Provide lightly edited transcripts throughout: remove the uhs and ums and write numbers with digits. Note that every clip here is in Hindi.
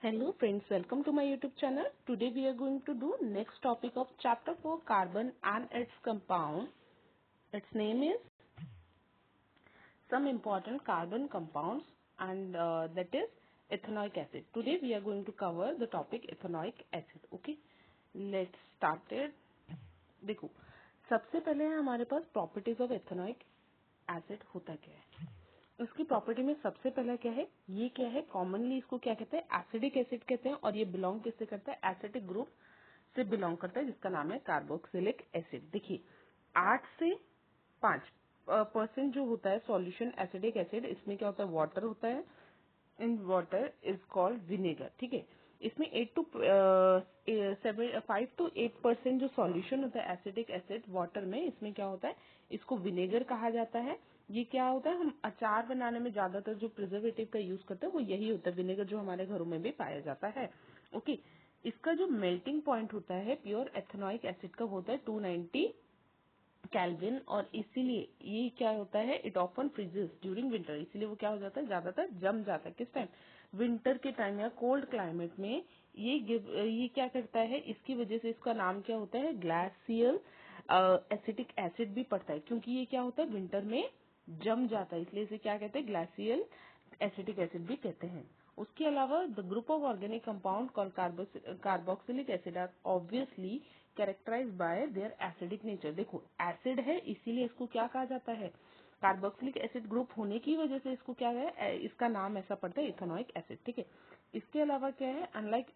Hello friends, welcome to my YouTube channel. Today we are going to do next topic of chapter 4 carbon and its compound. Its name is some important carbon compounds and that is ethanoic acid. Today we are going to cover the topic ethanoic acid. Okay, let's start it. देखो सबसे पहले है हमारे पास प्रॉपर्टीज ऑफ एथेनॉइक एसिड होता क्या है। उसकी प्रॉपर्टी में सबसे पहला क्या है, ये क्या है, कॉमनली इसको क्या कहते हैं, एसिडिक एसिड कहते हैं और ये बिलोंग किससे करता है, एसिडिक ग्रुप से बिलोंग करता है जिसका नाम है कार्बोक्सिलिक एसिड। देखिए 8 से 5% जो होता है सॉल्यूशन एसिडिक एसिड, इसमें क्या होता है, वाटर होता है, in water is called vinegar. ठीक है, इसमें 5 to 8% जो सॉल्यूशन होता है एसिडिक एसिड वाटर में, इसमें क्या होता है, इसको विनेगर कहा जाता है। ये क्या होता है, हम अचार बनाने में ज्यादातर जो प्रिजर्वेटिव का यूज करते हैं वो यही होता है, विनेगर जो हमारे घरों में भी पाया जाता है। ओके, इसका जो मेल्टिंग पॉइंट होता है प्योर एथेनॉइक एसिड का होता है 290 केल्विन और इसीलिए ये क्या होता है, it often freezes during winter, इसीलिए वो क्या हो जाता है, ज्यादातर जम जाता है। किस टाइम, विंटर के टाइम या कोल्ड क्लाइमेट में ये क्या करता है, इसकी वजह से इसका नाम क्या होता है, ग्लासियल एसिटिक एसिड भी पड़ता है, क्योंकि ये क्या होता है विंटर में जम जाता है, इसलिए इसे क्या कहते हैं, ग्लासियल एसिटिक एसिड भी कहते हैं। उसके अलावा the group of organic compound called carboxylic acid are obviously characterize by their acidic nature. देखो एसिड है इसीलिए इसको क्या कहा जाता है, कार्बोक्सिलिक एसिड ग्रुप होने की वजह से इसको क्या है, इसका नाम ऐसा पड़ता है इथेनॉइक एसिड। ठीक है, इसके अलावा क्या है, unlike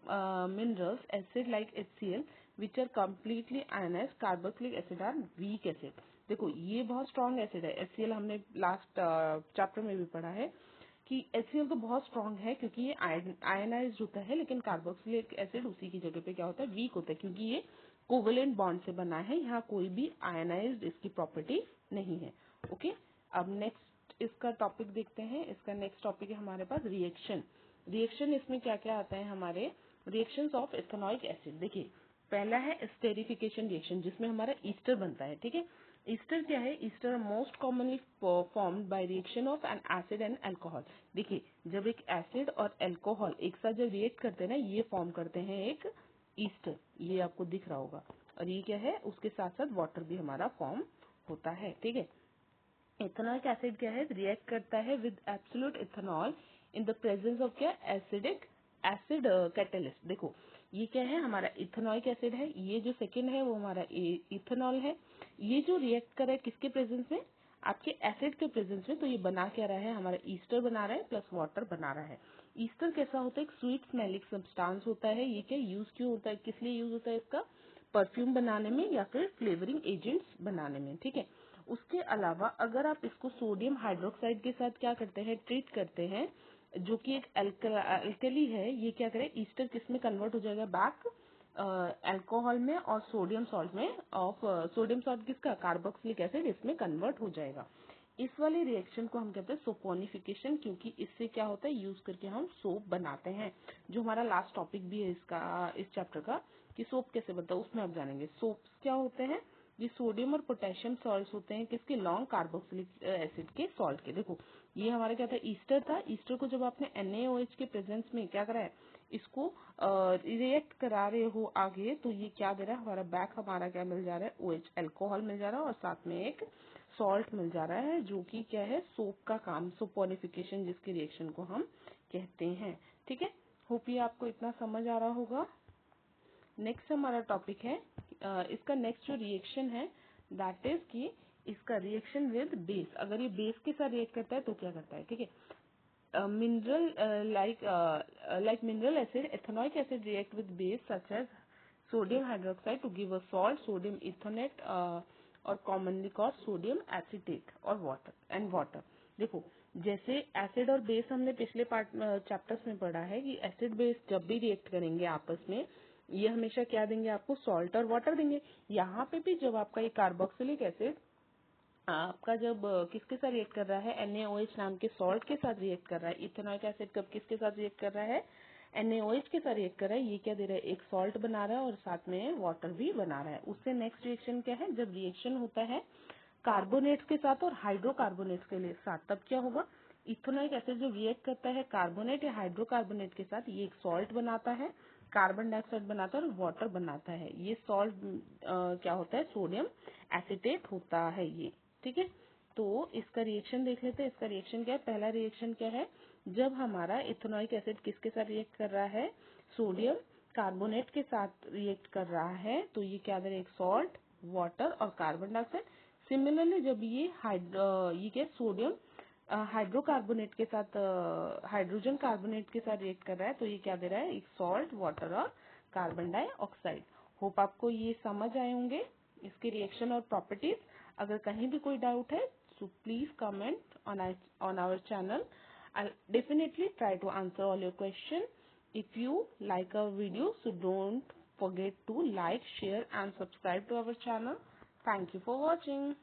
minerals acid like HCl which are completely ionized, carboxylic acid are weak acid. देखो ये बहुत स्ट्रॉन्ग एसिड है, HCl हमने लास्ट चैप्टर में भी पढ़ा है कि HCl तो बहुत स्ट्रॉन्ग है क्योंकि ये आयनाइज होता है, लेकिन कार्बोक्सिलिक एसिड उसी की जगह पे क्या होता है, वीक होता है, क्योंकि ये कोवेलेंट बॉन्ड से बना है, यहाँ कोई भी आयनाइज्ड इसकी प्रॉपर्टी नहीं है। ओके, अब नेक्स्ट इसका टॉपिक देखते हैं। इसका नेक्स्ट टॉपिक है हमारे पास रिएक्शन। रिएक्शन इसमें क्या क्या आता है, हमारे रिएक्शंस ऑफ एथेनॉइक एसिड। देखिए पहला है एस्टेरिफिकेशन रिएक्शन जिसमें हमारा ईस्टर बनता है। ठीक है, ईस्टर क्या है, Easter most commonly formed by reaction of N acid and alcohol. देखिए जब एक एसिड और अल्कोहल एक साथ जब रिएक्ट करते हैं ना, ये फॉर्म करते हैं एक ईस्टर, ये आपको दिख रहा होगा, और ये क्या है, उसके साथ साथ वाटर भी हमारा फॉर्म होता है। ठीक है, इथेनॉइक एसिड क्या है, रिएक्ट करता है with absolute ethanol in the presence of क्या, एसिडिक एसिड कैटलिस्ट। देखो ये क्या है, हमारा इथेनॉइक एसिड है, ये जो सेकंड है वो हमारा इथेनॉल है, ये जो रिएक्ट कर रहा है किसके प्रेजेंस में, आपके एसिड के प्रेजेंस में, तो ये बना क्या रहा है, हमारा ईस्टर बना रहा है प्लस वाटर बना रहा है। ईस्टर कैसा होता है, एक स्वीट स्मेलिक सब्सटेंस होता है। ये क्या यूज क्यों होता है, किस लिए यूज होता है इसका, परफ्यूम बनाने में या फिर फ्लेवरिंग एजेंट्स बनाने में। ठीक है, उसके अलावा अगर आप इसको सोडियम हाइड्रोक्साइड के साथ क्या करते हैं, ट्रीट करते हैं, जो कि एक अल्कली है, ये क्या करे, ईस्टर किस में कन्वर्ट हो जाएगा, बैक अल्कोहल में और सोडियम सॉल्ट में, ऑफ सोडियम सॉल्ट किसका, कार्बोक्सिलिक एसिड, इसमें कन्वर्ट हो जाएगा। इस वाले रिएक्शन को हम कहते हैं सोपोनिफिकेशन, क्योंकि इससे क्या होता है, यूज करके हम सोप बनाते हैं, जो हमारा लास्ट टॉपिक भी है इसका, इस चैप्टर का, कि सोप कैसे बनता है, उसमें आप जानेंगे। सोप्स क्या होते हैं, ये सोडियम और पोटेशियम सॉल्ट्स होते हैं, किसके, लॉन्ग कार्बोक्सिलिक एसिड के सॉल्ट के। देखो ये हमारे क्या था, ईस्टर था, ईस्टर को जब आपने NaOH के प्रेजेंस में क्या करा है, इसको रिएक्ट करा रहे हो आगे, तो ये क्या दे रहा है, हमारा बैक हमारा क्या मिल जा रहा है, OH अल्कोहल मिल जा रहा है और साथ में एक सॉल्ट मिल जा रहा है, जो कि क्या है, सोप का काम, सोपोनिफिकेशन जिसके रिएक्शन को हम कहते हैं। ठीक है, होप ये आपको इतना समझ आ रहा होगा। नेक्स्ट हमारा टॉपिक है इसका नेक्स्ट जो रिएक्शन है दैट इज कि इसका रिएक्शन विद बेस, अगर ये बेस के साथ रिएक्ट करता है तो क्या करता है। ठीक है, mineral like mineral acid, ethanoic acid react with base such as sodium hydroxide to give a salt, sodium ethonate, और commonly called sodium acetate और water। देखो जैसे एसिड और बेस हमने पिछले पार्ट चैप्टर्स में पढ़ा है कि एसिड बेस जब भी रिएक्ट करेंगे आपस में, ये हमेशा क्या देंगे, आपको सॉल्ट और वाटर देंगे। यहाँ पे भी जब आपका ये कार्बोक्सिलिक एसिड आपका जब किसके साथ रिएक्ट कर रहा है, NaOH नाम के सॉल्ट के साथ रिएक्ट कर रहा है, इथेनॉइक एसिड कब किसके साथ रिएक्ट कर रहा है, NaOH के साथ रिएक्ट कर रहा है, ये क्या दे रहा है, एक सॉल्ट बना रहा है और साथ में वाटर भी बना रहा है। उससे नेक्स्ट रिएक्शन क्या है, जब रिएक्शन होता है कार्बोनेट्स के साथ और हाइड्रोकार्बोनेट्स के साथ, तब क्या होगा, इथेनॉइक एसिड जो रिएक्ट करता है कार्बोनेट या हाइड्रोकार्बोनेट के साथ, ये एक सॉल्ट बनाता है, कार्बन डाइऑक्साइड बनाता है और वाटर बनाता है। ये सॉल्ट क्या होता है, सोडियम एसिटेट होता है ये। ठीक है, तो इसका रिएक्शन देख लेते हैं। इसका रिएक्शन क्या है, पहला रिएक्शन क्या है, जब हमारा इथेनॉइक एसिड किसके साथ रिएक्ट कर रहा है, सोडियम कार्बोनेट के साथ रिएक्ट कर रहा है, तो ये क्या दे रहा है, एक सॉल्ट, वाटर और कार्बन डाइऑक्साइड। सिमिलरली जब ये क्या सोडियम हाइड्रोकार्बोनेट के साथ हाइड्रोजन कार्बोनेट के साथ रिएक्ट कर रहा है, तो ये क्या दे रहा है, एक सॉल्ट, वाटर और कार्बन डाइऑक्साइड। होप आपको ये समझ आए होंगे इसके रिएक्शन और प्रॉपर्टीज। अगर कहीं भी कोई डाउट है so please comment on our channel. I'll definitely try to answer all your questions. If you like our video, so don't forget to like, share and subscribe to our channel. Thank you for watching.